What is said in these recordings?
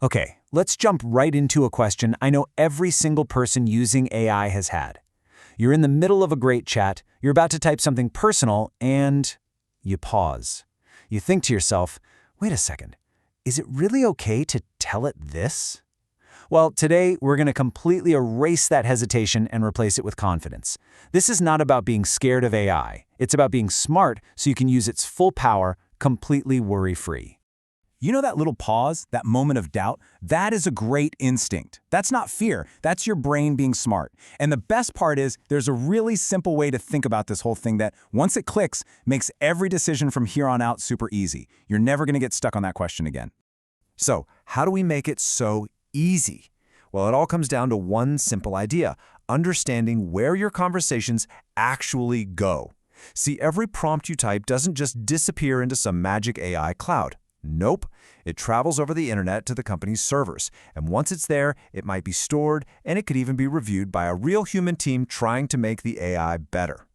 Okay, let's jump right into a question I know every single person using AI has had. You're in the middle of a great chat, you're about to type something personal, and you pause. You think to yourself, wait a second, is it really okay to tell it this? Well, today we're going to completely erase that hesitation and replace it with confidence. This is not about being scared of AI. It's about being smart so you can use its full power completely worry-free. You know that little pause, that moment of doubt? That is a great instinct. That's not fear, that's your brain being smart. And the best part is, there's a really simple way to think about this whole thing that, once it clicks, makes every decision from here on out super easy. You're never going to get stuck on that question again. So, how do we make it so easy? Well, it all comes down to one simple idea: understanding where your conversations actually go. See, every prompt you type doesn't just disappear into some magic AI cloud. Nope. It travels over the internet to the company's servers, and once it's there, it might be stored, and it could even be reviewed by a real human team trying to make the AI better.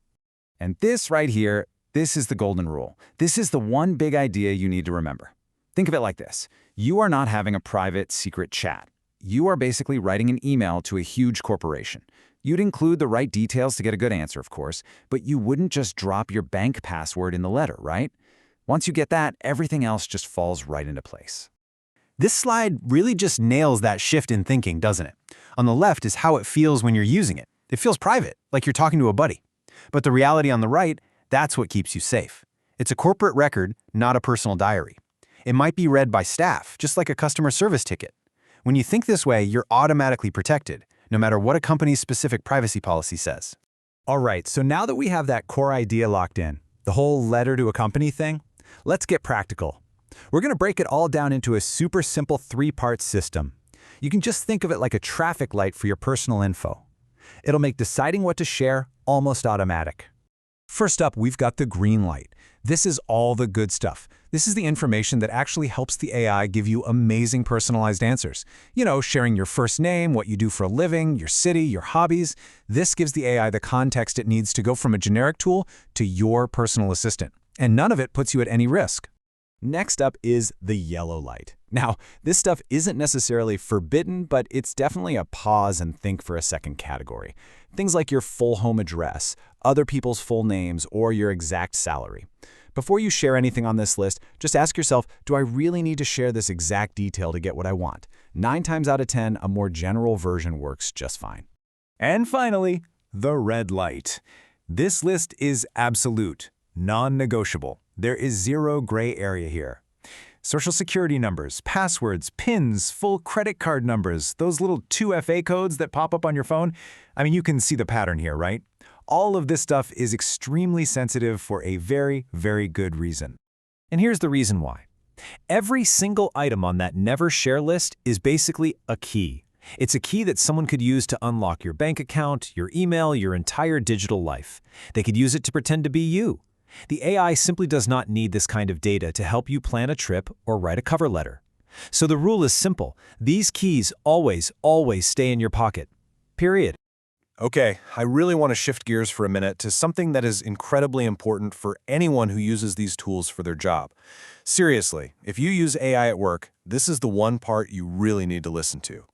And this right here, this is the golden rule. This is the one big idea you need to remember. Think of it like this. You are not having a private, secret chat. You are basically writing an email to a huge corporation. You'd include the right details to get a good answer, of course, but you wouldn't just drop your bank password in the letter, right? Once you get that, everything else just falls right into place. This slide really just nails that shift in thinking, doesn't it? On the left is how it feels when you're using it. It feels private, like you're talking to a buddy. But the reality on the right, that's what keeps you safe. It's a corporate record, not a personal diary. It might be read by staff, just like a customer service ticket. When you think this way, you're automatically protected, no matter what a company's specific privacy policy says. All right, so now that we have that core idea locked in, the whole letter to a company thing, let's get practical. We're going to break it all down into a super simple three-part system. You can just think of it like a traffic light for your personal info. It'll make deciding what to share almost automatic. First up, we've got the green light. This is all the good stuff. This is the information that actually helps the AI give you amazing personalized answers. You know, sharing your first name, what you do for a living, your city, your hobbies. This gives the AI the context it needs to go from a generic tool to your personal assistant. And none of it puts you at any risk. Next up is the yellow light. Now, this stuff isn't necessarily forbidden, but it's definitely a pause and think for a second category. Things like your full home address, other people's full names, or your exact salary. Before you share anything on this list, just ask yourself, do I really need to share this exact detail to get what I want? 9 times out of 10, a more general version works just fine. And finally, the red light. This list is absolute, non-negotiable. There is zero gray area here. Social security numbers, passwords, PINs, full credit card numbers, those little 2FA codes that pop up on your phone. I mean, you can see the pattern here, right? All of this stuff is extremely sensitive for a very, very good reason. And here's the reason why. Every single item on that never share list is basically a key. It's a key that someone could use to unlock your bank account, your email, your entire digital life. They could use it to pretend to be you. The AI simply does not need this kind of data to help you plan a trip or write a cover letter. So the rule is simple. These keys always, always stay in your pocket. Period. Okay, I really want to shift gears for a minute to something that is incredibly important for anyone who uses these tools for their job. Seriously, if you use AI at work, this is the one part you really need to listen to.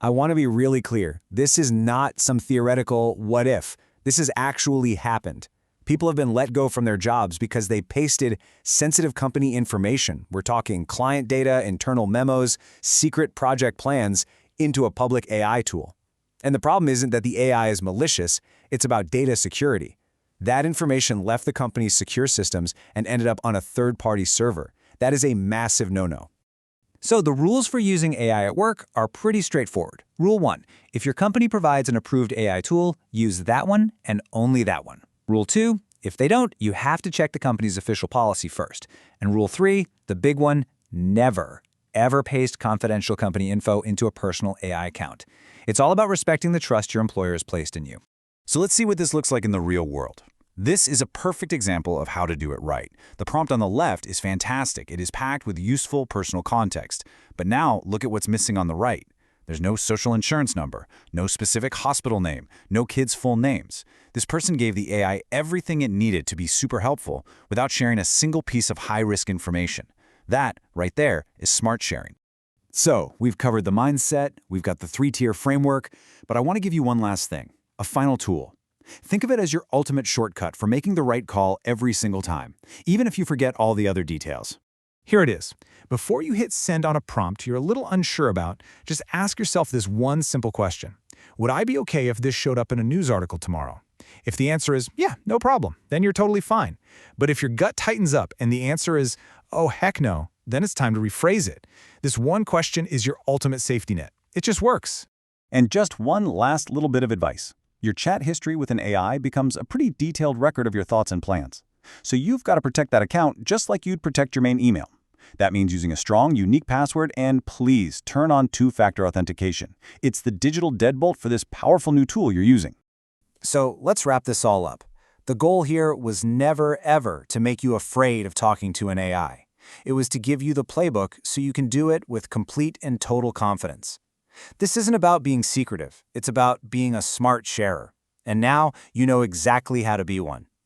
I want to be really clear. This is not some theoretical what if. This has actually happened. People have been let go from their jobs because they pasted sensitive company information. We're talking client data, internal memos, secret project plans into a public AI tool. And the problem isn't that the AI is malicious, it's about data security. That information left the company's secure systems and ended up on a third-party server. That is a massive no-no. So the rules for using AI at work are pretty straightforward. Rule 1, if your company provides an approved AI tool, use that one and only that one. Rule 2, if they don't, you have to check the company's official policy first. And Rule 3, the big one, never, ever paste confidential company info into a personal AI account. It's all about respecting the trust your employer has placed in you. So let's see what this looks like in the real world. This is a perfect example of how to do it right. The prompt on the left is fantastic. It is packed with useful personal context. But now look at what's missing on the right. There's no social insurance number, no specific hospital name, no kids' full names. This person gave the AI everything it needed to be super helpful without sharing a single piece of high-risk information. That, right there, is smart sharing. So, we've covered the mindset, we've got the 3-tier framework, but I want to give you one last thing, a final tool. Think of it as your ultimate shortcut for making the right call every single time, even if you forget all the other details. Here it is. Before you hit send on a prompt you're a little unsure about, just ask yourself this one simple question. Would I be okay if this showed up in a news article tomorrow? If the answer is, yeah, no problem, then you're totally fine. But if your gut tightens up and the answer is, oh, heck no, then it's time to rephrase it. This one question is your ultimate safety net. It just works. And just one last little bit of advice. Your chat history with an AI becomes a pretty detailed record of your thoughts and plans. So you've got to protect that account just like you'd protect your main email. That means using a strong, unique password, and please turn on two-factor authentication. It's the digital deadbolt for this powerful new tool you're using. So let's wrap this all up. The goal here was never, ever to make you afraid of talking to an AI. It was to give you the playbook so you can do it with complete and total confidence. This isn't about being secretive. It's about being a smart sharer. And now you know exactly how to be one.